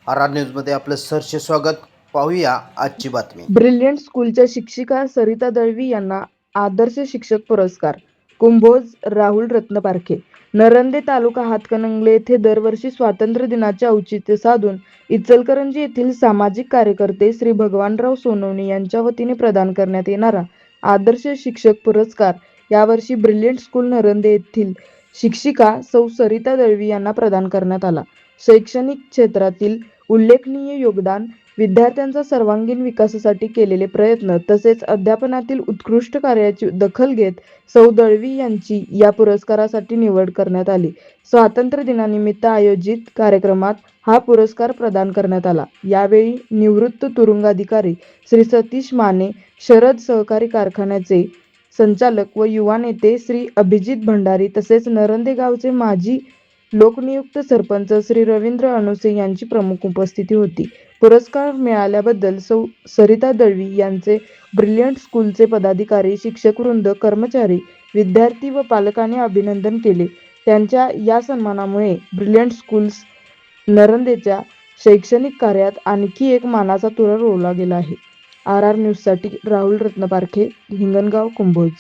R न्यूजमध्ये आपलं सहर्ष स्वागत. पाहूया आजची बातमी. ब्रिलियंट स्कूलच्या शिक्षिका सरिता दळवी यांना आदर्श शिक्षक पुरस्कार. कुंभोज राहुल रत्नपारखे. नरंदे तालुका हातकणंगले येथे दरवर्षी स्वातंत्र्य दिनाचे औचित्य साधून इचलकरंजी येथील सामाजिक कार्यकर्ते श्री भगवानराव सोनवणे यांच्या वतीने प्रदान करण्यात येणारा आदर्श शिक्षक पुरस्कार यावर्षी ब्रिलियंट स्कूल नरंदे येथील शिक्षिका सौ सरिता दळवी यांना प्रदान करण्यात आला. शैक्षणिक क्षेत्रातील उल्लेखनीय योगदान, विद्यार्थ्यांचा सर्वांगीण विकासासाठी केलेले प्रयत्न तसेच अध्यापनातील उत्कृष्ट कार्याची दखल घेत सौ दळवी यांची या पुरस्कारासाठी निवड करण्यात आली. स्वातंत्र्य दिनानिमित्त आयोजित कार्यक्रमात हा पुरस्कार प्रदान करण्यात आला. यावेळी निवृत्त तुरुंगाधिकारी श्री सतीश माने, शरद सहकारी कारखान्याचे संचालक व युवा नेते श्री अभिजित भंडारी तसेच नरंदे गावचे माजी लोकनियुक्त सरपंच श्री रवींद्र अणुसे यांची प्रमुख उपस्थिती होती. पुरस्कार मिळाल्याबद्दल सौ सरिता दळवी यांचे ब्रिलियंट स्कूलचे पदाधिकारी, शिक्षकवृंद, कर्मचारी, विद्यार्थी व पालकांनी अभिनंदन केले. त्यांच्या या सन्मानामुळे ब्रिलियंट स्कूल्स नरंदेच्या शैक्षणिक कार्यात आणखी एक मानाचा तुरा रोवला गेला आहे. आर न्यूजसाठी राहुल रत्नपारखे, हिंगणगाव, कुंभोज.